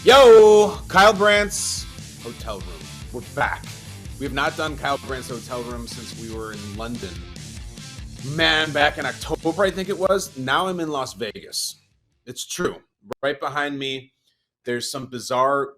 Yo, Kyle Brandt's hotel room. We're back. We have not done Kyle Brandt's hotel room since we were in London. Man, back in October, I think it was. Now I'm in Las Vegas. It's true. Right behind me, there's some bizarre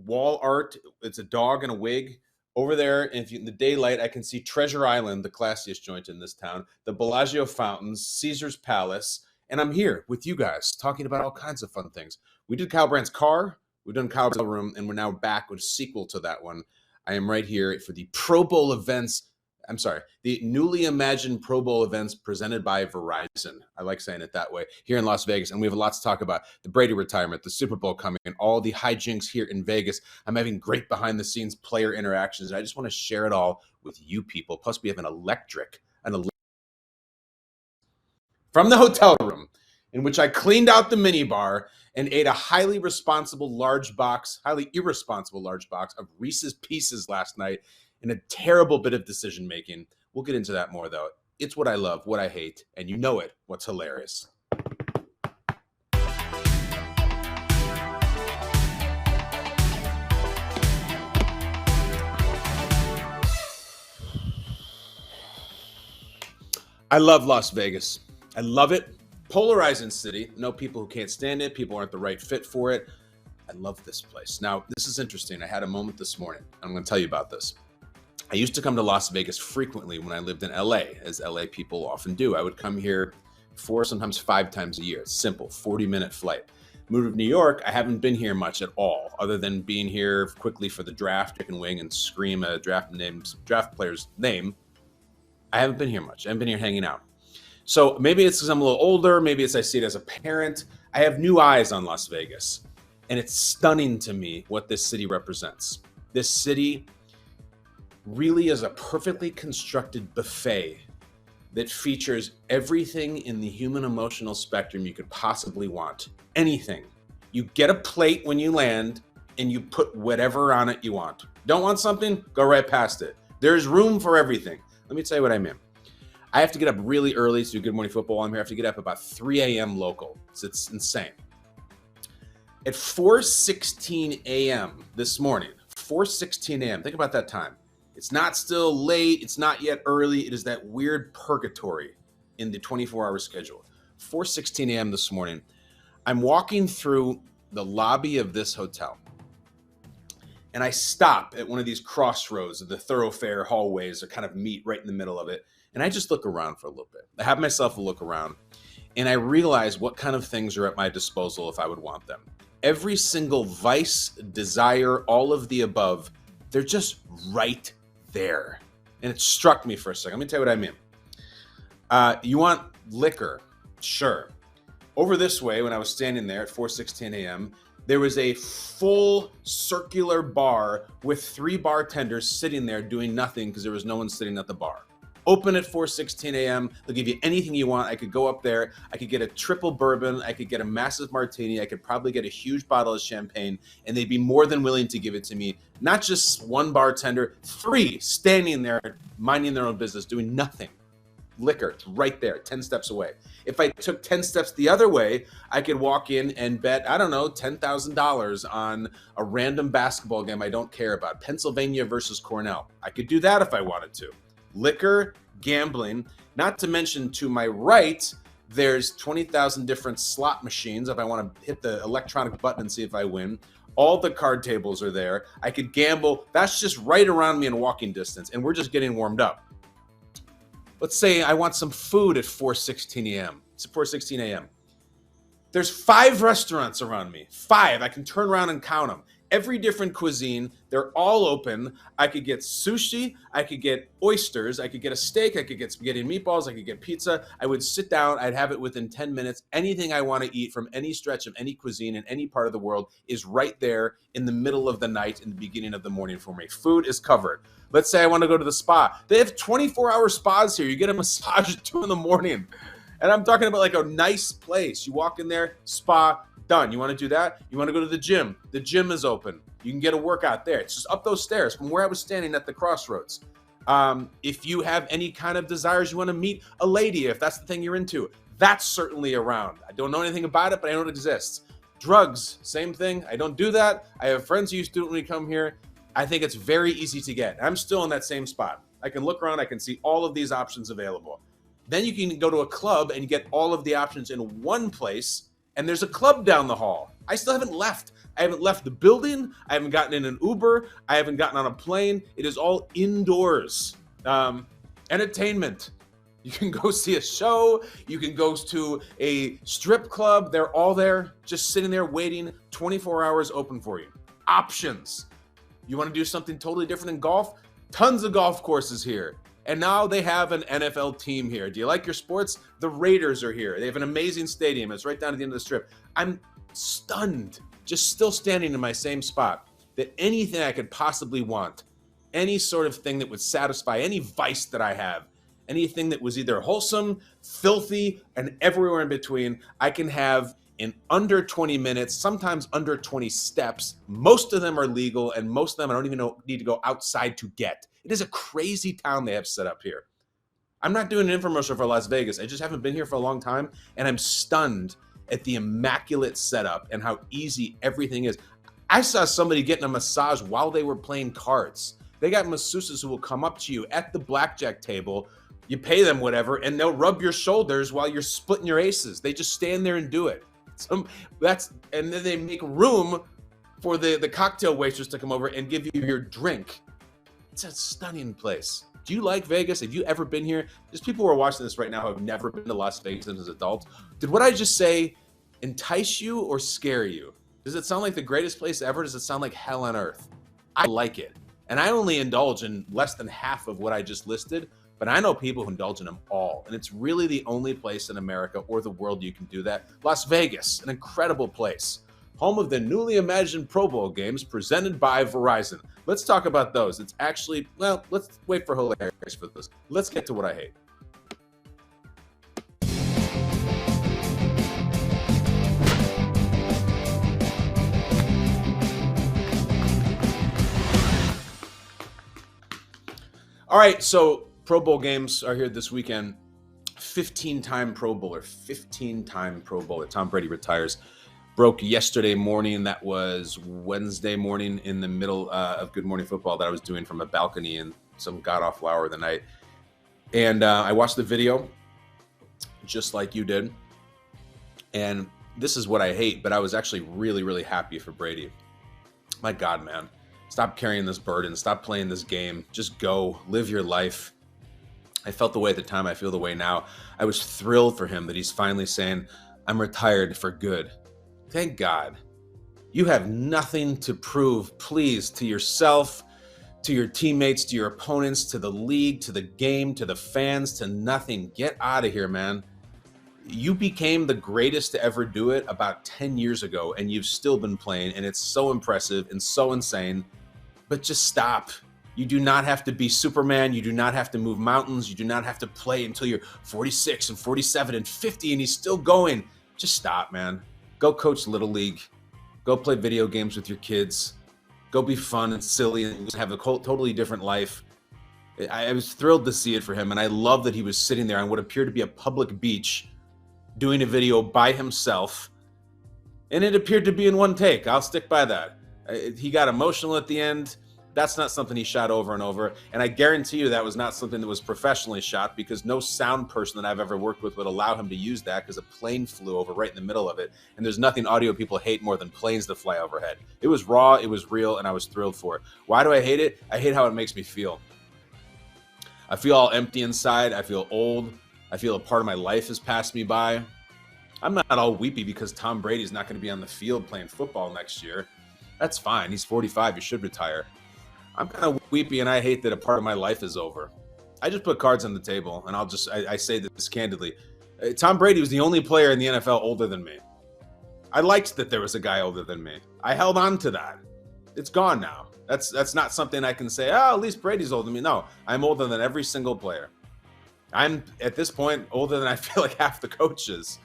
wall art. It's a dog in a wig. Over there, if you, in the daylight, I can see Treasure Island, the classiest joint in this town, the Bellagio Fountains, Caesar's Palace, and I'm here with you guys talking about all kinds of fun things. We did Kyle Brandt's car. We've done Kyle's room, and we're now back with a sequel to that one. I am right here for the Pro Bowl events. I'm sorry, the newly imagined Pro Bowl events presented by Verizon. I like saying it that way, here in Las Vegas. And we have a lot to talk about. The Brady retirement, the Super Bowl coming, and all the hijinks here in Vegas. I'm having great behind-the-scenes player interactions, and I just want to share it all with you people. Plus, we have from the hotel room, in which I cleaned out the minibar and ate a highly irresponsible large box of Reese's Pieces last night in a terrible bit of decision making. We'll get into that more, though. It's what I love, what I hate, and you know it, what's hilarious. I love Las Vegas. I love it. Polarizing city. I know people who can't stand it. People aren't the right fit for it. I love this place. Now, this is interesting. I had a moment this morning. I'm going to tell you about this. I used to come to Las Vegas frequently when I lived in LA, as LA people often do. I would come here 4, sometimes 5 times a year. It's simple, 40-minute flight. Moved to New York, I haven't been here much at all, other than being here quickly for the draft, chicken wing, and scream a draft player's name. I haven't been here much. I haven't been here hanging out. So maybe it's because I'm a little older. Maybe it's I see it as a parent. I have new eyes on Las Vegas. And it's stunning to me what this city represents. This city really is a perfectly constructed buffet that features everything in the human emotional spectrum you could possibly want. Anything. You get a plate when you land and you put whatever on it you want. Don't want something? Go right past it. There's room for everything. Let me tell you what I mean. I have to get up really early to do Good Morning Football. I'm here. I have to get up about 3 a.m. local. It's insane. At 4:16 a.m. this morning, 4:16 a.m., think about that time. It's not still late. It's not yet early. It is that weird purgatory in the 24-hour schedule. 4:16 a.m. this morning, I'm walking through the lobby of this hotel. And I stop at one of these crossroads of the thoroughfare hallways that kind of meet right in the middle of it. And I just look around for a little bit. I have myself a look around. And I realize what kind of things are at my disposal if I would want them. Every single vice, desire, all of the above, they're just right there. And it struck me for a second. Let me tell you what I mean. You want liquor? Sure. Over this way, when I was standing there at 4:16 a.m., there was a full circular bar with 3 bartenders sitting there doing nothing because there was no one sitting at the bar. Open at 4:16 a.m. They'll give you anything you want. I could go up there. I could get a triple bourbon. I could get a massive martini. I could probably get a huge bottle of champagne, and they'd be more than willing to give it to me. Not just one bartender, 3 standing there, minding their own business, doing nothing. Liquor, it's right there, 10 steps away. If I took 10 steps the other way, I could walk in and bet, I don't know, $10,000 on a random basketball game I don't care about. Pennsylvania versus Cornell. I could do that if I wanted to. Liquor, gambling, not to mention to my right, there's 20,000 different slot machines if I want to hit the electronic button and see if I win. All the card tables are there. I could gamble. That's just right around me in walking distance, and we're just getting warmed up. Let's say I want some food at 4:16 a.m. It's 4:16 a.m. There's 5 restaurants around me. 5. I can turn around and count them. Every different cuisine. They're all open. I could get sushi. I could get oysters. I could get a steak. I could get spaghetti and meatballs. I could get pizza. I would sit down. I'd have it within 10 minutes. Anything I want to eat from any stretch of any cuisine in any part of the world is right there in the middle of the night, in the beginning of the morning for me. Food is covered. Let's say I want to go to the spa. They have 24-hour spas here. You get a massage at 2 in the morning. And I'm talking about like a nice place. You walk in there, spa, done. You want to do that? You want to go to the gym? The gym is open. You can get a workout there. It's just up those stairs from where I was standing at the crossroads. If you have any kind of desires, you want to meet a lady, if that's the thing you're into, that's certainly around. I don't know anything about it, but I know it exists. Drugs, same thing. I don't do that. I have friends who used to do it when we come here. I think it's very easy to get. I'm still in that same spot. I can look around. I can see all of these options available. Then you can go to a club and get all of the options in one place. And there's a club down the hall. I still haven't left. I haven't left the building. I haven't gotten in an Uber. I haven't gotten on a plane. It is all indoors. Entertainment. You can go see a show. You can go to a strip club. They're all there, just sitting there waiting, 24 hours open for you. Options. You want to do something totally different in golf? Tons of golf courses here. And now they have an NFL team here. Do you like your sports? The Raiders are here. They have an amazing stadium. It's right down at the end of the strip. I'm stunned, just still standing in my same spot, that anything I could possibly want, any sort of thing that would satisfy any vice that I have, anything that was either wholesome, filthy, and everywhere in between, I can have in under 20 minutes, sometimes under 20 steps. Most of them are legal, and most of them I don't even need to go outside to get. It is a crazy town they have set up here. I'm not doing an infomercial for Las Vegas. I just haven't been here for a long time, and I'm stunned at the immaculate setup and how easy everything is. I saw somebody getting a massage while they were playing cards. They got masseuses who will come up to you at the blackjack table. You pay them whatever, and they'll rub your shoulders while you're splitting your aces. They just stand there and do it. And then they make room for the cocktail waitress to come over and give you your drink. It's a stunning place. Do you like Vegas? Have you ever been here? There's people who are watching this right now who have never been to Las Vegas as adults. Did what I just say entice you or scare you? Does it sound like the greatest place ever? Does it sound like hell on earth? I like it. And I only indulge in less than half of what I just listed, but I know people who indulge in them all. And it's really the only place in America or the world you can do that. Las Vegas, an incredible place. Home of the newly imagined Pro Bowl games presented by Verizon. Let's talk about those. It's actually, well, let's wait for hilarious for this. Let's get to what I hate. All right, so Pro Bowl games are here this weekend. 15-time Pro Bowler, 15-time Pro Bowler. Tom Brady retires. Broke yesterday morning. That was Wednesday morning in the middle of Good Morning Football that I was doing from a balcony in some god-awful hour of the night. And I watched the video just like you did. And this is what I hate, but I was actually really, really happy for Brady. My God, man. Stop carrying this burden. Stop playing this game. Just go. Live your life. I felt the way at the time. I feel the way now. I was thrilled for him that he's finally saying, I'm retired for good. Thank God. You have nothing to prove, please, to yourself, to your teammates, to your opponents, to the league, to the game, to the fans, to nothing. Get out of here, man. You became the greatest to ever do it about 10 years ago, and you've still been playing, and it's so impressive and so insane. But just stop. You do not have to be Superman. You do not have to move mountains. You do not have to play until you're 46 and 47 and 50 and he's still going. Just stop, man. Go coach Little League. Go play video games with your kids. Go be fun and silly and have a totally different life. I was thrilled to see it for him, and I love that he was sitting there on what appeared to be a public beach doing a video by himself, and it appeared to be in one take. I'll stick by that. He got emotional at the end. That's not something he shot over and over, and I guarantee you that was not something that was professionally shot, because no sound person that I've ever worked with would allow him to use that, because a plane flew over right in the middle of it, and there's nothing audio people hate more than planes that fly overhead. It was raw, it was real, and I was thrilled for it. Why do I hate it? I hate how it makes me feel. I feel all empty inside. I feel old. I feel a part of my life has passed me by. I'm not all weepy because Tom Brady's not going to be on the field playing football next year. That's fine. He's 45. He should retire. I'm kind of weepy, and I hate that a part of my life is over. I just put cards on the table, and I say this candidly. Tom Brady was the only player in the NFL older than me. I liked that there was a guy older than me. I held on to that. It's gone now. That's not something I can say, oh, at least Brady's older than me. No, I'm older than every single player. I'm, at this point, older than I feel like half the coaches.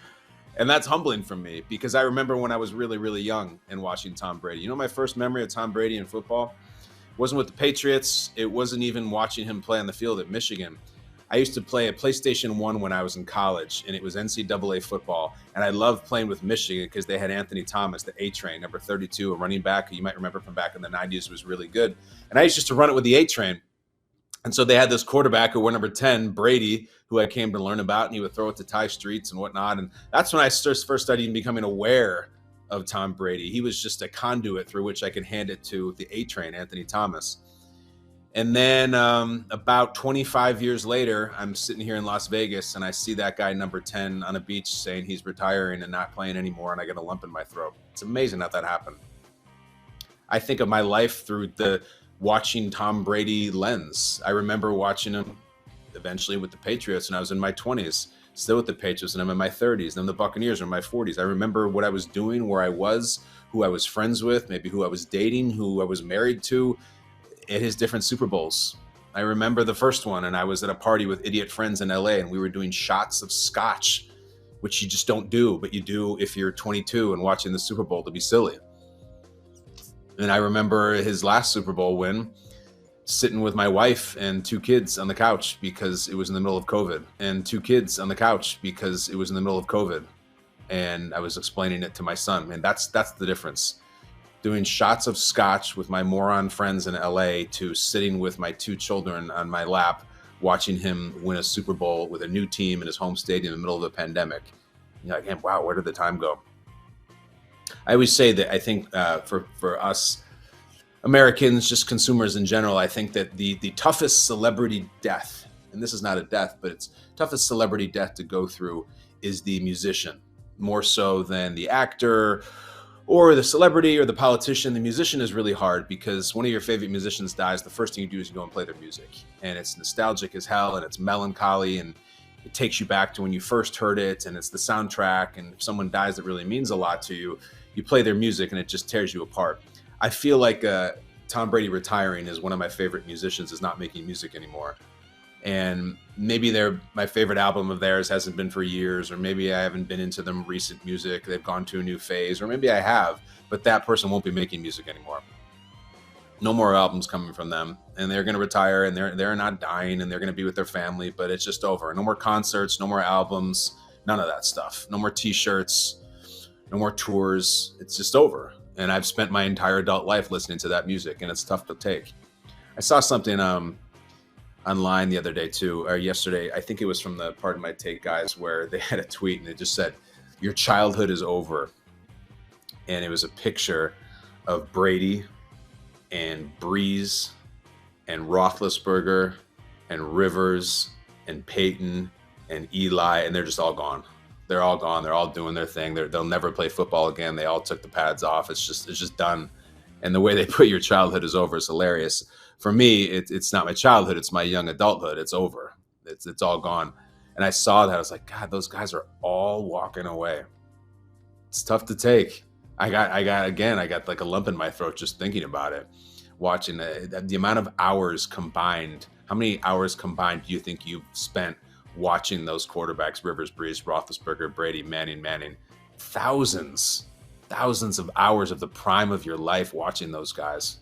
And that's humbling for me, because I remember when I was really, really young and watching Tom Brady. You know, my first memory of Tom Brady in football wasn't with the Patriots. It wasn't even watching him play on the field at Michigan. I used to play a PlayStation 1 when I was in college, and it was NCAA football. And I loved playing with Michigan because they had Anthony Thomas, the A-Train, number 32, a running back who you might remember from back in the 90s, was really good. And I used to run it with the A-Train. And so they had this quarterback who wore number 10, Brady, who I came to learn about, and he would throw it to Ty Streets and whatnot. And that's when I first started becoming aware of Tom Brady. He was just a conduit through which I could hand it to the A-Train, Anthony Thomas. And then about 25 years later, I'm sitting here in Las Vegas, and I see that guy number 10 on a beach saying he's retiring and not playing anymore, and I get a lump in my throat. It's amazing how that happened. I think of my life through the watching Tom Brady lens. I remember watching him eventually with the Patriots when I was in my 20s, still with the Patriots, and I'm in my 30s, then the Buccaneers are in my 40s. I remember what I was doing, where I was, who I was friends with, maybe who I was dating, who I was married to at his different Super Bowls. I remember the first one, and I was at a party with idiot friends in LA, and we were doing shots of scotch, which you just don't do, but you do if you're 22 and watching the Super Bowl to be silly. And I remember his last Super Bowl win, sitting with my wife and 2 kids on the couch because it was in the middle of COVID, and 2 kids on the couch because it was in the middle of COVID. And I was explaining it to my son, and that's the difference. Doing shots of scotch with my moron friends in LA to sitting with my 2 children on my lap, watching him win a Super Bowl with a new team in his home stadium in the middle of the pandemic. And you're like, man, wow, where did the time go? I always say that I think for us Americans, just consumers in general, I think that the toughest celebrity death, and this is not a death, but it's toughest celebrity death to go through, is the musician, more so than the actor or the celebrity or the politician. The musician is really hard because one of your favorite musicians dies, the first thing you do is you go and play their music. And it's nostalgic as hell, and it's melancholy, and it takes you back to when you first heard it, and it's the soundtrack. And if someone dies that really means a lot to you, you play their music and it just tears you apart. I feel like Tom Brady retiring is one of my favorite musicians is not making music anymore. And maybe my favorite album of theirs hasn't been for years, or maybe I haven't been into them recent music. They've gone to a new phase, or maybe I have, but that person won't be making music anymore. No more albums coming from them, and they're going to retire, and they're not dying, and they're going to be with their family, but it's just over. No more concerts, no more albums, none of that stuff. No more t-shirts, no more tours. It's just over. And I've spent my entire adult life listening to that music, and it's tough to take. I saw something online the other day too, or yesterday, I think it was from the Pardon My Take guys, where they had a tweet and it just said, "Your childhood is over." And it was a picture of Brady and Breeze and Roethlisberger and Rivers and Peyton and Eli, and they're just all gone. They're all gone. They're all doing their thing. They'll never play football again. They all took the pads off. It's just done. And the way they put your childhood is over is hilarious. For me, it's not my childhood. It's my young adulthood. It's over. It's all gone. And I saw that. I was like, God, those guys are all walking away. It's tough to take. I got like a lump in my throat just thinking about it. Watching the amount of hours combined. How many hours combined do you think you've spent watching those quarterbacks, Rivers, Breeze, Roethlisberger, Brady, Manning? Thousands of hours of the prime of your life watching those guys.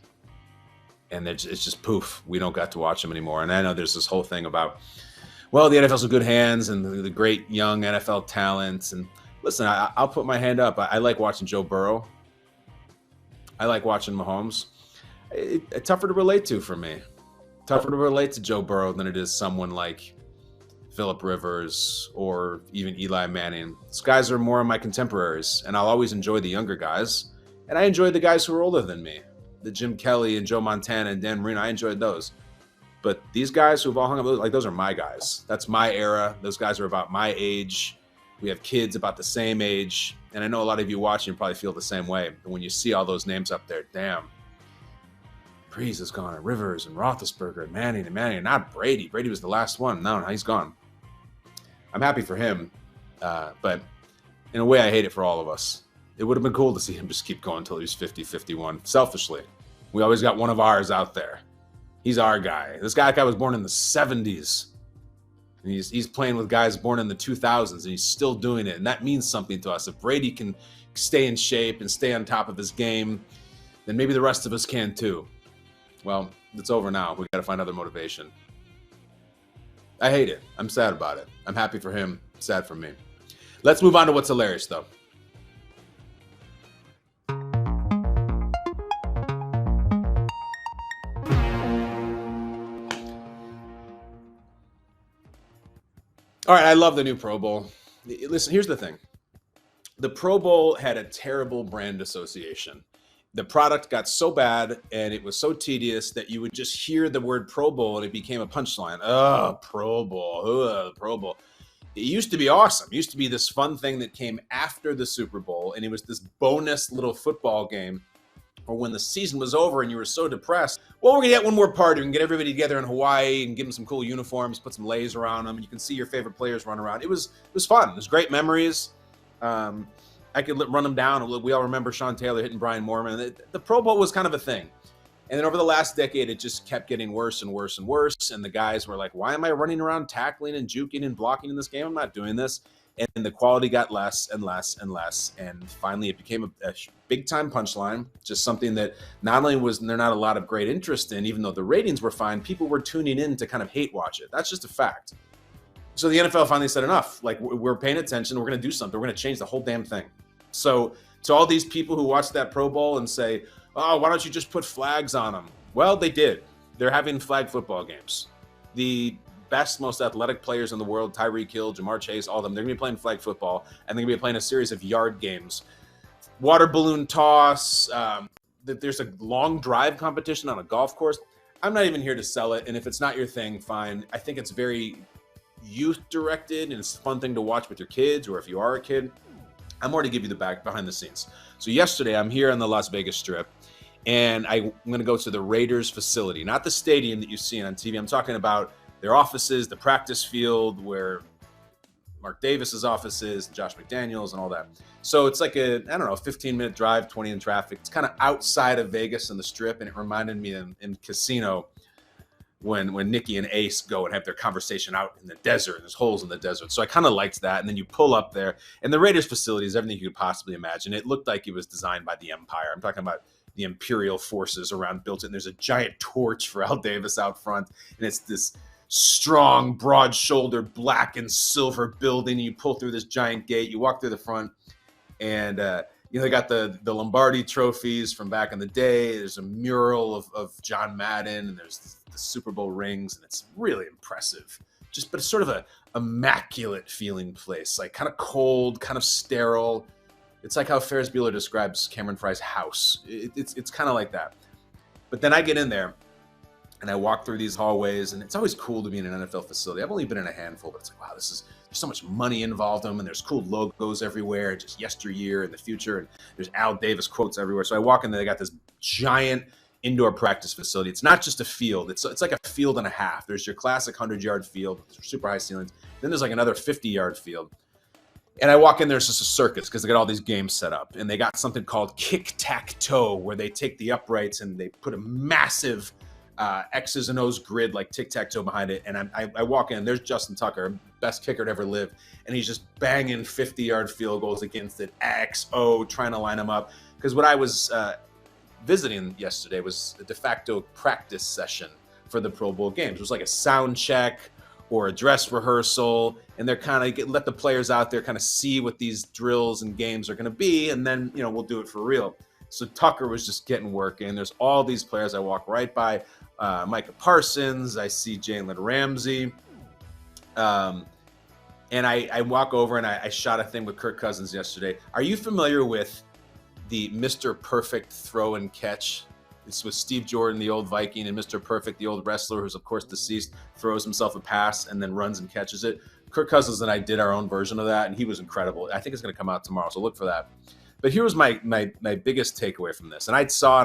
And it's just poof, we don't got to watch them anymore. And I know there's this whole thing about, well, the NFL's in good hands and the great young NFL talents. And listen, I'll put my hand up. I like watching Joe Burrow. I like watching Mahomes. It's tougher to relate to for me. Tougher to relate to Joe Burrow than it is someone like Phillip Rivers or even Eli Manning. These guys are more of my contemporaries, and I'll always enjoy the younger guys. And I enjoy the guys who are older than me. The Jim Kelly and Joe Montana and Dan Marino, I enjoyed those. But these guys who've all hung up, like, those are my guys. That's my era. Those guys are about my age. We have kids about the same age. And I know a lot of you watching probably feel the same way. And when you see all those names up there, damn. Breeze is gone, and Rivers and Roethlisberger and Manning, and not Brady. Brady was the last one. No, he's gone. I'm happy for him, but in a way, I hate it for all of us. It would have been cool to see him just keep going until he was 50, 51. Selfishly, we always got one of ours out there. He's our guy. This guy was born in the 70s. And he's playing with guys born in the 2000s, and he's still doing it. And that means something to us. If Brady can stay in shape and stay on top of his game, then maybe the rest of us can too. Well, it's over now. We got to find other motivation. I hate it. I'm sad about it. I'm happy for him. Sad for me. Let's move on to what's hilarious, though. All right, I love the new Pro Bowl. Listen, here's the thing. The Pro Bowl had a terrible brand association. The product got so bad and it was so tedious that you would just hear the word Pro Bowl and it became a punchline. Oh, Pro Bowl. Pro Bowl. It used to be awesome. It used to be this fun thing that came after the Super Bowl, and it was this bonus little football game. Or when the season was over and you were so depressed, well, we're going to get one more party. We can get everybody together in Hawaii and give them some cool uniforms, put some leis around them. You can see your favorite players run around. It was fun. It was great memories. I could run them down. We all remember Sean Taylor hitting Brian Moorman. The Pro Bowl was kind of a thing. And then over the last decade, it just kept getting worse and worse and worse. And the guys were like, why am I running around tackling and juking and blocking in this game? I'm not doing this. And the quality got less and less and less. And finally, it became a big-time punchline, just something that not only was there not a lot of great interest in, even though the ratings were fine, people were tuning in to kind of hate watch it. That's just a fact. So the NFL finally said enough. Like, we're paying attention. We're going to do something. We're going to change the whole damn thing. So to all these people who watch that Pro Bowl and say, oh, why don't you just put flags on them? Well, they did. They're having flag football games. The best, most athletic players in the world, Tyreek Hill, Jamar Chase, all of them, they're going to be playing flag football, and they're going to be playing a series of yard games. Water balloon toss. There's a long drive competition on a golf course. I'm not even here to sell it, and if it's not your thing, fine. I think it's very youth-directed, and it's a fun thing to watch with your kids, or if you are a kid. I'm more to give you the behind the scenes. So yesterday, I'm here on the Las Vegas Strip, and I'm going to go to the Raiders facility, not the stadium that you've seen on TV. I'm talking about their offices, the practice field where Mark Davis's office is, Josh McDaniels, and all that. So it's like a 15-minute drive, 20 in traffic. It's kind of outside of Vegas on the Strip, and it reminded me in Casino when Nikki and Ace go and have their conversation out in the desert, and there's holes in the desert. So I kind of liked that. And then you pull up there, and the Raiders facility is everything you could possibly imagine. It looked like it was designed by the Empire. I'm talking about the Imperial forces around built it. And there's a giant torch for Al Davis out front, and it's this strong, broad-shouldered, black and silver building. You pull through this giant gate. You walk through the front, and they got the Lombardi trophies from back in the day. There's a mural of John Madden, and there's the Super Bowl rings, and it's really impressive. But it's sort of a immaculate feeling place, like kind of cold, kind of sterile. It's like how Ferris Bueller describes Cameron Fry's house. It's kind of like that. But then I get in there, and I walk through these hallways, and it's always cool to be in an NFL facility. I've only been in a handful, but it's like, wow, there's so much money involved in them, and there's cool logos everywhere, just yesteryear and the future, and there's Al Davis quotes everywhere. So I walk in there, they got this giant indoor practice facility. It's not just a field. It's like a field and a half. There's your classic 100-yard field with super high ceilings. Then there's like another 50-yard field. And I walk in there, it's just a circus because they got all these games set up. And they got something called kick-tack-toe, where they take the uprights and they put a massive X's and O's grid like tic-tac-toe behind it. And I walk in, there's Justin Tucker, best kicker to ever live. And he's just banging 50-yard field goals against it, X, O, trying to line them up. Because what I was visiting yesterday was a de facto practice session for the Pro Bowl games. It was like a sound check or a dress rehearsal, and they're kind of let the players out there kind of see what these drills and games are going to be, and then we'll do it for real. So Tucker was just getting working. There's all these players. I walk right by Micah Parsons. I see Jalen Ramsey. And I walk over, and I shot a thing with Kirk Cousins yesterday. Are you familiar with the Mr. Perfect throw and catch? This was Steve Jordan, the old Viking, and Mr. Perfect, the old wrestler, who's of course deceased, throws himself a pass and then runs and catches it. Kirk Cousins and I did our own version of that, and he was incredible. I think it's going to come out tomorrow, so look for that. But here was my biggest takeaway from this. And I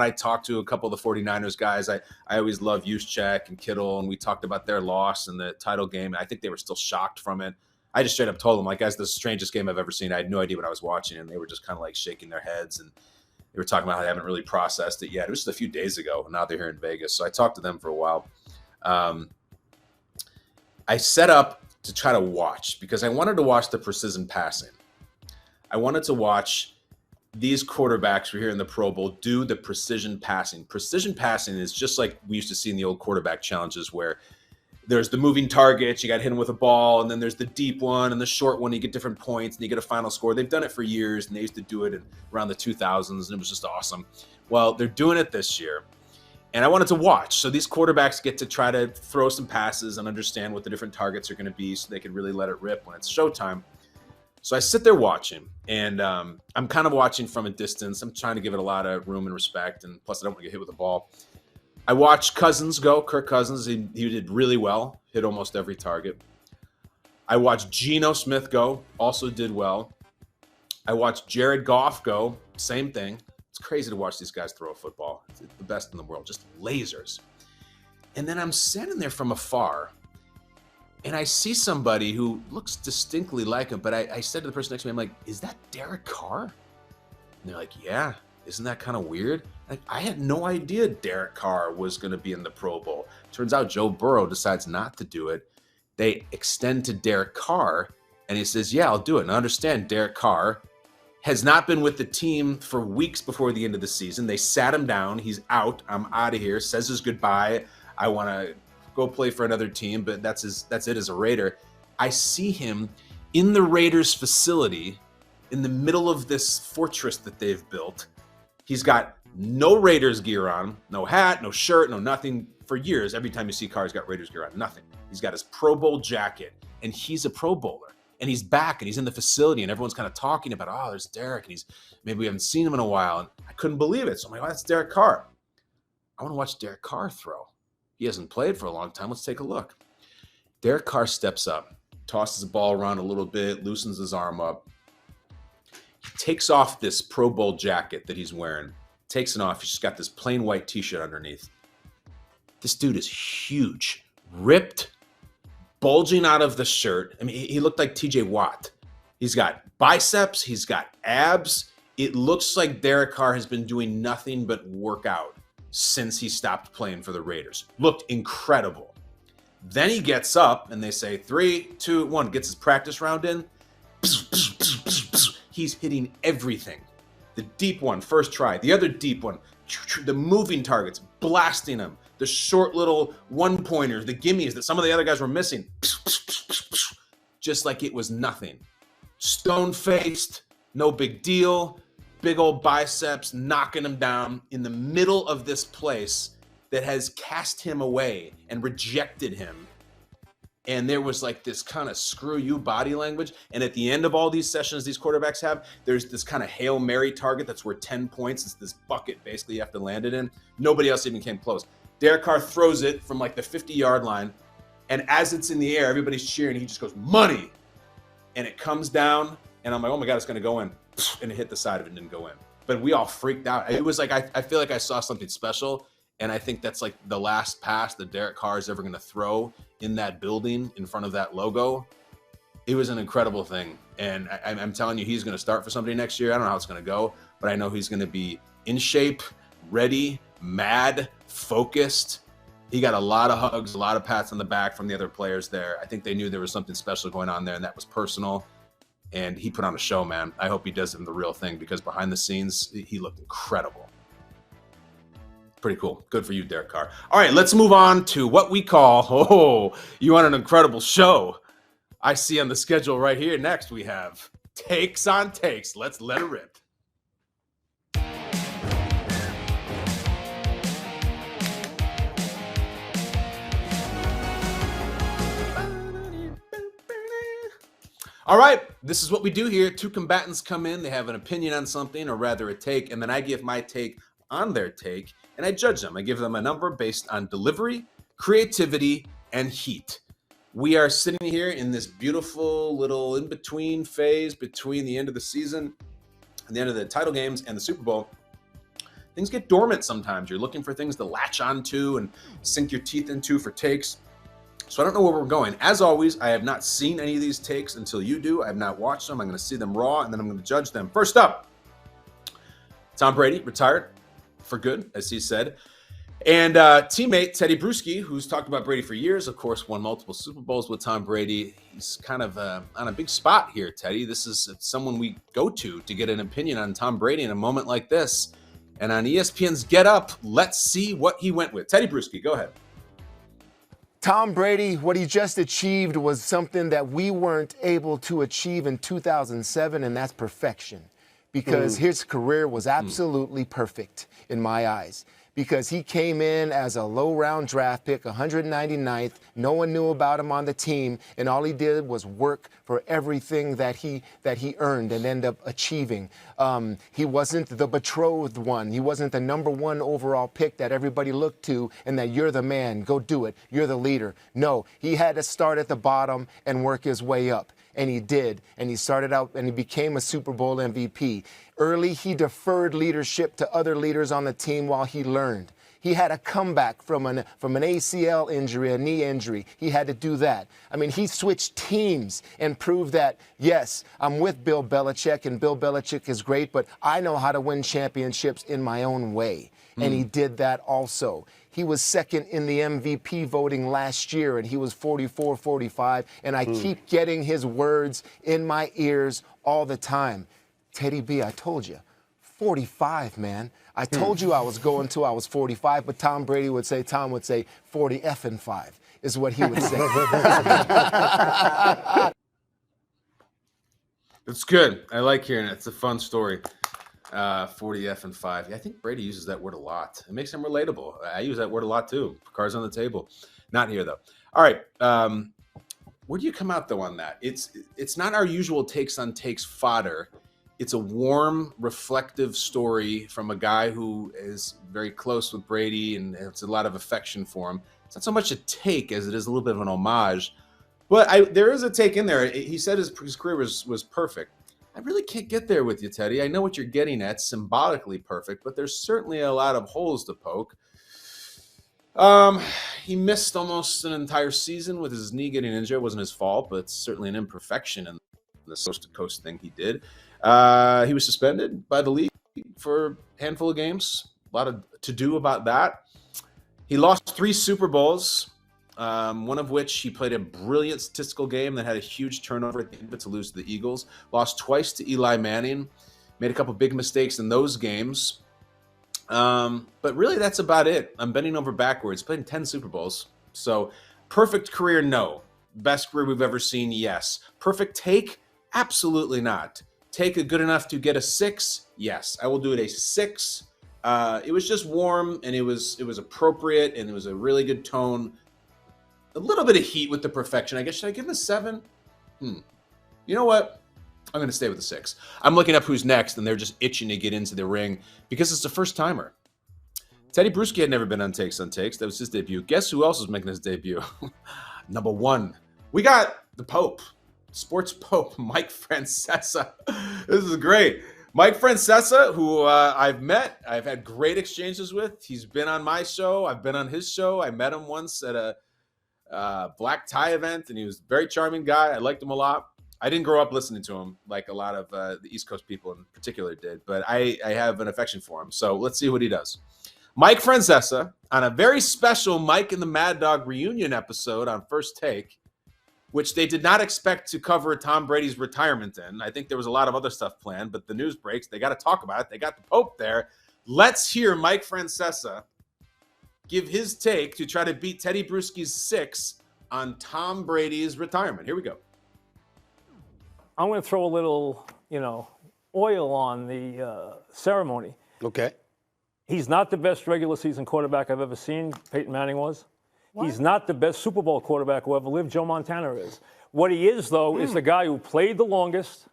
talked to a couple of the 49ers guys. I always love Juszczyk and Kittle, and we talked about their loss in the title game. And I think they were still shocked from it. I just straight up told them, like, guys, this is the strangest game I've ever seen. I had no idea what I was watching, and they were just kind of like shaking their heads, and they were talking about how they haven't really processed it yet. It was just a few days ago, and now they're here in Vegas. So I talked to them for a while. I set up to try to watch because I wanted to watch the precision passing. I wanted to watch these quarterbacks who are here in the Pro Bowl do the precision passing. Precision passing is just like we used to see in the old quarterback challenges where there's the moving targets, you got to hit them with a ball, and then there's the deep one and the short one, you get different points, and you get a final score. They've done it for years, and they used to do it around the 2000s, and it was just awesome. Well, they're doing it this year, and I wanted to watch. So these quarterbacks get to try to throw some passes and understand what the different targets are going to be so they can really let it rip when it's showtime. So I sit there watching, and I'm kind of watching from a distance. I'm trying to give it a lot of room and respect, and plus I don't want to get hit with the ball. I watched Cousins go, Kirk Cousins. He did really well, hit almost every target. I watched Geno Smith go, also did well. I watched Jared Goff go, same thing. It's crazy to watch these guys throw a football. It's the best in the world, just lasers. And then I'm standing there from afar, and I see somebody who looks distinctly like him, but I said to the person next to me, I'm like, is that Derek Carr? And they're like, yeah. Isn't that kind of weird? I had no idea Derek Carr was going to be in the Pro Bowl. Turns out Joe Burrow decides not to do it. They extend to Derek Carr, and he says, yeah, I'll do it. And I understand Derek Carr has not been with the team for weeks before the end of the season. They sat him down. He's out. I'm out of here. Says his goodbye. I want to go play for another team, but that's it as a Raider. I see him in the Raiders facility in the middle of this fortress that they've built. He's got no Raiders gear on, no hat, no shirt, no nothing. For years, every time you see Carr, he's got Raiders gear on, nothing. He's got his Pro Bowl jacket, and he's a Pro Bowler. And he's back, and he's in the facility, and everyone's kind of talking about, oh, there's Derek, and maybe we haven't seen him in a while. And I couldn't believe it. So I'm like, oh, that's Derek Carr. I want to watch Derek Carr throw. He hasn't played for a long time. Let's take a look. Derek Carr steps up, tosses the ball around a little bit, loosens his arm up. Takes off this Pro Bowl jacket that he's wearing, takes it off. He's just got this plain white t-shirt underneath. This dude is huge, ripped, bulging out of the shirt. I mean, he looked like TJ Watt. He's got biceps, he's got abs. It looks like Derek Carr has been doing nothing but work out since he stopped playing for the Raiders. Looked incredible. Then he gets up and they say 3, 2, 1, gets his practice round in. He's hitting everything. The deep one, first try. The other deep one. The moving targets, blasting them. The short little one-pointers, the gimmies that some of the other guys were missing. Just like it was nothing. Stone-faced, no big deal. Big old biceps, knocking him down in the middle of this place that has cast him away and rejected him. And there was like this kind of screw you body language. And at the end of all these sessions these quarterbacks have, there's this kind of Hail Mary target that's worth 10 points. It's this bucket basically you have to land it in. Nobody else even came close. Derek Carr throws it from like the 50-yard line. And as it's in the air, everybody's cheering. He just goes, money. And it comes down. And I'm like, oh my God, it's going to go in. And it hit the side of it and didn't go in. But we all freaked out. It was like, I feel like I saw something special. And I think that's like the last pass that Derek Carr is ever going to throw in that building in front of that logo. It was an incredible thing. And I'm telling you, he's going to start for somebody next year. I don't know how it's going to go, but I know he's going to be in shape, ready, mad, focused. He got a lot of hugs, a lot of pats on the back from the other players there. I think they knew there was something special going on there, and that was personal. And he put on a show, man. I hope he does it in the real thing, because behind the scenes, he looked incredible. Pretty cool. Good for you, Derek Carr. All right, let's move on to what we call, you want an incredible show. I see on the schedule right here. Next, we have Takes on Takes. Let's let it rip. All right, this is what we do here. Two combatants come in. They have an opinion on something, or rather a take, and then I give my take on their take, and I judge them. I give them a number based on delivery, creativity, and heat. We are sitting here in this beautiful little in-between phase between the end of the season and the end of the title games and the Super Bowl. Things get dormant sometimes. You're looking for things to latch onto and sink your teeth into for takes. So I don't know where we're going. As always, I have not seen any of these takes until you do. I have not watched them. I'm going to see them raw, and then I'm going to judge them. First up, Tom Brady retired for good, as he said. And teammate Tedy Bruschi, who's talked about Brady for years, of course, won multiple Super Bowls with Tom Brady. He's kind of on a big spot here, Tedy. This is someone we go to get an opinion on Tom Brady in a moment like this. And on ESPN's Get Up, let's see what he went with. Tedy Bruschi, go ahead. Tom Brady, what he just achieved was something that we weren't able to achieve in 2007, and that's perfection. Because his career was absolutely perfect in my eyes. Because he came in as a low-round draft pick, 199th. No one knew about him on the team, and all he did was work for everything that he earned and ended up achieving. He wasn't the betrothed one. He wasn't the number one overall pick that everybody looked to and that you're the man, go do it, you're the leader. No, he had to start at the bottom and work his way up. And he did. And he started out and he became a Super Bowl MVP. Early, he deferred leadership to other leaders on the team while he learned. He had a comeback from an ACL injury, a knee injury. He had to do that. I mean, he switched teams and proved that, yes, I'm with Bill Belichick, and Bill Belichick is great, but I know how to win championships in my own way. And he did that also. He was second in the MVP voting last year, and he was 44-45, and I keep getting his words in my ears all the time. Teddy B, I told you, 45, man. I told you I was going till I was 45, but Tom would say 40 effing 5 is what he would say. It's good. I like hearing it. It's a fun story. 40 F and 5. Yeah, I think Brady uses that word a lot. It makes him relatable. I use that word a lot too. Cards on the table. Not here though. All right. Where do you come out though on that? It's not our usual takes on takes fodder. It's a warm, reflective story from a guy who is very close with Brady and it's a lot of affection for him. It's not so much a take as it is a little bit of an homage. But there is a take in there. He said his career was perfect. I really can't get there with you, Teddy. I know what you're getting at, symbolically perfect, but there's certainly a lot of holes to poke. He missed almost an entire season with his knee getting injured. It wasn't his fault, but it's certainly an imperfection in the coast-to-coast thing he did. He was suspended by the league for a handful of games. A lot of to-do about that. He lost 3 Super Bowls. One of which he played a brilliant statistical game that had a huge turnover at the end to lose to the Eagles. Lost twice to Eli Manning. Made a couple big mistakes in those games. But really, that's about it. I'm bending over backwards. Played in 10 Super Bowls. So, perfect career, no. Best career we've ever seen, yes. Perfect take? Absolutely not. Take a good enough to get a 6? Yes. I will do it a 6. It was just warm, and it was appropriate, and it was a really good tone. A little bit of heat with the perfection. I guess, should I give him a 7? You know what? I'm going to stay with a 6. I'm looking up who's next, and they're just itching to get into the ring because it's a first-timer. Tedy Bruschi had never been on Takes on Takes. That was his debut. Guess who else is making his debut? Number 1. We got the Pope, sports Pope, Mike Francesa. This is great. Mike Francesa, who I've met. I've had great exchanges with. He's been on my show. I've been on his show. I met him once at a black tie event, and he was a very charming guy. I liked him a lot. I didn't grow up listening to him like a lot of the East Coast people in particular did, but I have an affection for him. So let's see what he does. Mike Francesa on a very special Mike and the Mad Dog reunion episode on First Take, which they did not expect to cover Tom Brady's retirement in. I think there was a lot of other stuff planned, but the news breaks. They got to talk about it. They got the Pope there. Let's hear Mike Francesa give his take to try to beat Tedy Bruschi's 6 on Tom Brady's retirement. Here we go. I'm going to throw a little, oil on the ceremony. Okay. He's not the best regular season quarterback I've ever seen. Peyton Manning was. What? He's not the best Super Bowl quarterback who ever lived. Joe Montana is. What he is, though, is the guy who played the longest,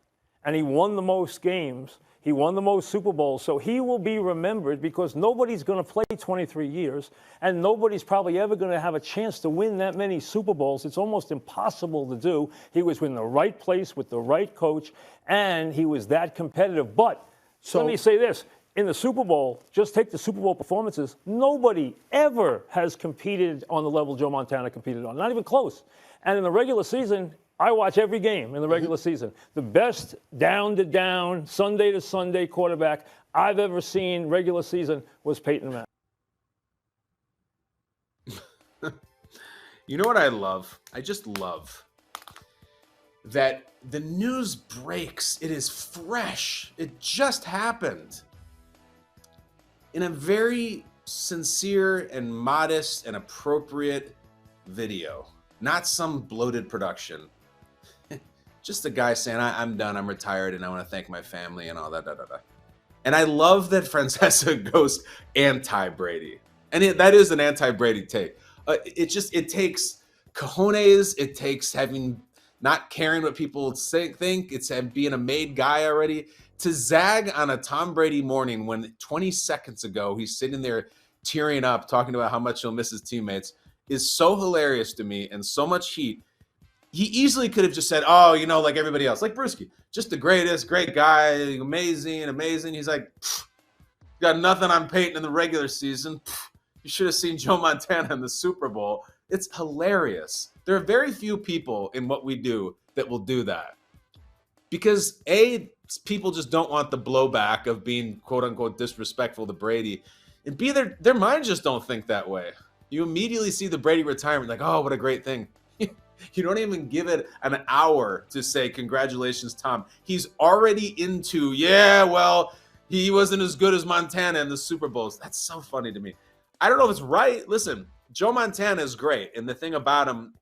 and he won the most games. He won the most Super Bowls, so he will be remembered because nobody's going to play 23 years, and nobody's probably ever going to have a chance to win that many Super Bowls. It's almost impossible to do. He was in the right place with the right coach, and he was that competitive. But let me say this. In the Super Bowl, just take the Super Bowl performances, nobody ever has competed on the level Joe Montana competed on, not even close. And in the regular season, I watch every game in the regular season. The best down-to-down, Sunday-to-Sunday quarterback I've ever seen regular season was Peyton Manning. You know what I love? I just love that the news breaks. It is fresh. It just happened. In a very sincere and modest and appropriate video, not some bloated production. Just a guy saying, I'm done, I'm retired, and I want to thank my family and all that. And I love that Francesa goes anti-Brady. And that is an anti-Brady take. It takes cojones. It takes not caring what people think. It's being a made guy already. To zag on a Tom Brady morning when 20 seconds ago he's sitting there tearing up, talking about how much he'll miss his teammates, is so hilarious to me and so much heat. He easily could have just said, oh, like everybody else, like Bruschi, just the greatest, great guy, amazing. He's like, got nothing on Peyton in the regular season. You should have seen Joe Montana in the Super Bowl. It's hilarious. There are very few people in what we do that will do that. Because A, people just don't want the blowback of being quote unquote disrespectful to Brady. And B, their minds just don't think that way. You immediately see the Brady retirement like, oh, what a great thing. You don't even give it an hour to say, congratulations, Tom. He's already into, he wasn't as good as Montana in the Super Bowls. That's so funny to me. I don't know if it's right. Listen, Joe Montana is great. And the thing about him,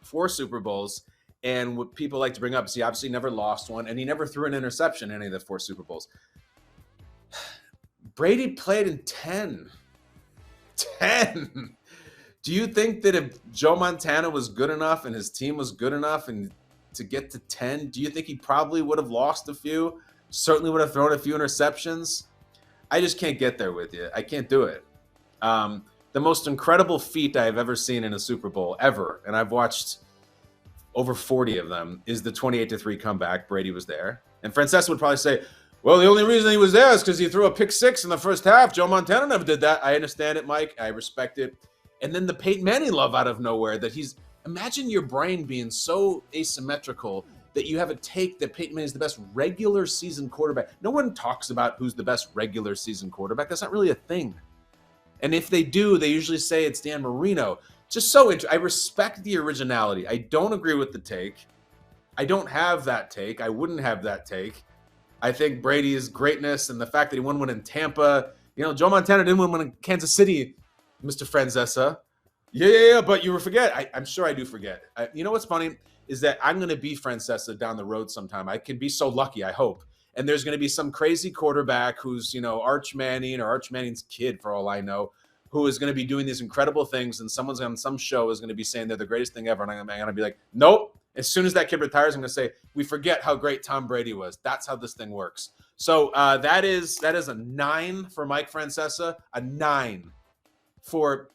4 Super Bowls, and what people like to bring up is he obviously never lost one, and he never threw an interception in any of the 4 Super Bowls. Brady played in 10. 10. Do you think that if Joe Montana was good enough and his team was good enough and to get to 10, do you think he probably would have lost a few? Certainly would have thrown a few interceptions? I just can't get there with you. I can't do it. The most incredible feat I've ever seen in a Super Bowl, ever, and I've watched over 40 of them, is the 28-3 comeback. Brady was there. And Francesa would probably say, well, the only reason he was there is because he threw a pick 6 in the first half. Joe Montana never did that. I understand it, Mike. I respect it. And then the Peyton Manning love out of nowhere that imagine your brain being so asymmetrical that you have a take that Peyton Manning is the best regular season quarterback. No one talks about who's the best regular season quarterback. That's not really a thing. And if they do, they usually say it's Dan Marino. Just so I respect the originality. I don't agree with the take. I don't have that take. I wouldn't have that take. I think Brady's greatness and the fact that he won one in Tampa. Joe Montana didn't win one in Kansas City, Mr. Francesa. Yeah, but you forget. I'm sure I do forget. You know what's funny is that I'm going to be Francesa down the road sometime. I can be so lucky, I hope. And there's going to be some crazy quarterback who's, Arch Manning or Arch Manning's kid, for all I know, who is going to be doing these incredible things. And someone's on some show is going to be saying they're the greatest thing ever. And I'm going to be like, nope. As soon as that kid retires, I'm going to say, we forget how great Tom Brady was. That's how this thing works. So that is a 9 for Mike Francesa, a 9 for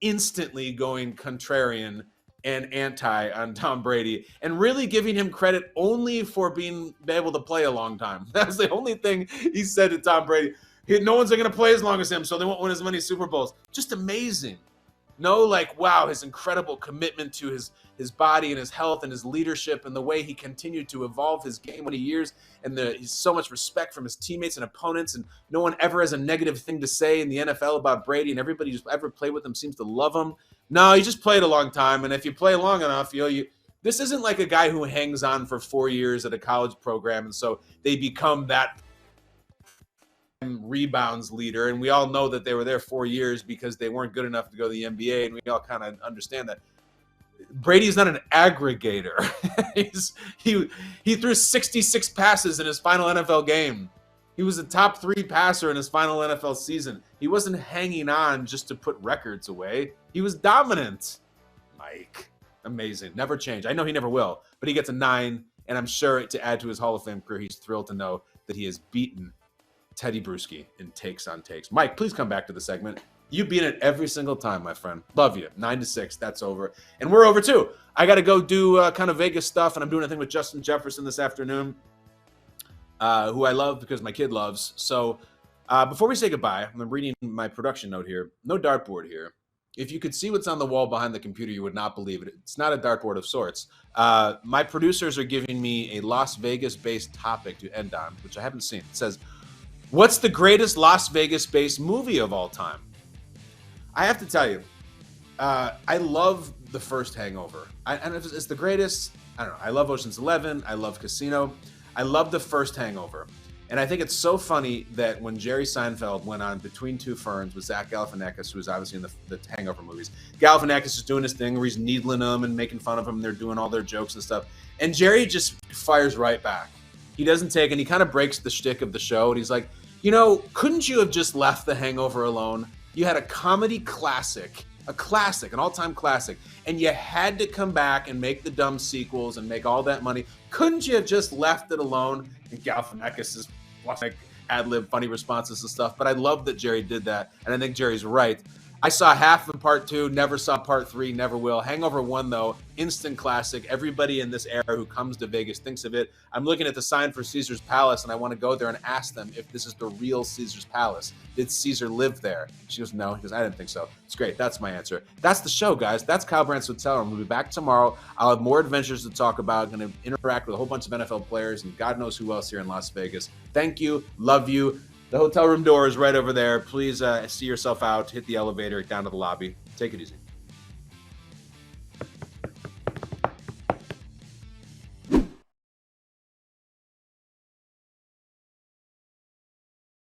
instantly going contrarian and anti on Tom Brady and really giving him credit only for being able to play a long time. That's the only thing he said to Tom Brady. No one's going to play as long as him, so they won't win as many Super Bowls. Just amazing. No, wow, his incredible commitment to his body and his health and his leadership and the way he continued to evolve his game 20 years and he's so much respect from his teammates and opponents, and no one ever has a negative thing to say in the NFL about Brady, and everybody who's ever played with him seems to love him. No, he just played a long time, and if you play long enough, this isn't like a guy who hangs on for 4 years at a college program, and so they become that rebounds leader, and we all know that they were there 4 years because they weren't good enough to go to the NBA, and we all kind of understand that. Brady's not an aggregator. He threw 66 passes in his final NFL game. He was a top 3 passer in his final NFL season. He wasn't hanging on just to put records away. He was dominant. Mike, amazing. Never change. I know he never will, but he gets a 9, and I'm sure to add to his Hall of Fame career, he's thrilled to know that he has beaten Tedy Bruschi in Takes on Takes. Mike, please come back to the segment. You beat it every single time, my friend. Love you. 9-6. That's over. And we're over, too. I got to go do kind of Vegas stuff, and I'm doing a thing with Justin Jefferson this afternoon, who I love because my kid loves. So before we say goodbye, I'm reading my production note here. No dartboard here. If you could see what's on the wall behind the computer, you would not believe it. It's not a dartboard of sorts. My producers are giving me a Las Vegas-based topic to end on, which I haven't seen. It says, what's the greatest Las Vegas-based movie of all time? I have to tell you, I love the first Hangover. And it's the greatest. I don't know. I love Ocean's 11. I love Casino. I love the first Hangover. And I think it's so funny that when Jerry Seinfeld went on Between Two Ferns with Zach Galifianakis, who was obviously in the Hangover movies, Galifianakis is doing his thing where he's needling them and making fun of him. And they're doing all their jokes and stuff. And Jerry just fires right back. He doesn't take, and he kind of breaks the shtick of the show. And he's like, couldn't you have just left The Hangover alone? You had a comedy classic, an all-time classic, and you had to come back and make the dumb sequels and make all that money. Couldn't you have just left it alone? And Galifianakis is like ad-lib funny responses and stuff, but I love that Jerry did that, and I think Jerry's right. I saw half of part 2, never saw part 3, never will. Hangover 1, though, instant classic. Everybody in this era who comes to Vegas thinks of it. I'm looking at the sign for Caesar's Palace, and I want to go there and ask them if this is the real Caesar's Palace. Did Caesar live there? She goes, no. He goes, I didn't think so. It's great. That's my answer. That's the show, guys. That's Kyle Brandt's Hotel Room. We'll be back tomorrow. I'll have more adventures to talk about. I'm going to interact with a whole bunch of NFL players and God knows who else here in Las Vegas. Thank you. Love you. The hotel room door is right over there. Please see yourself out. Hit the elevator down to the lobby. Take it easy.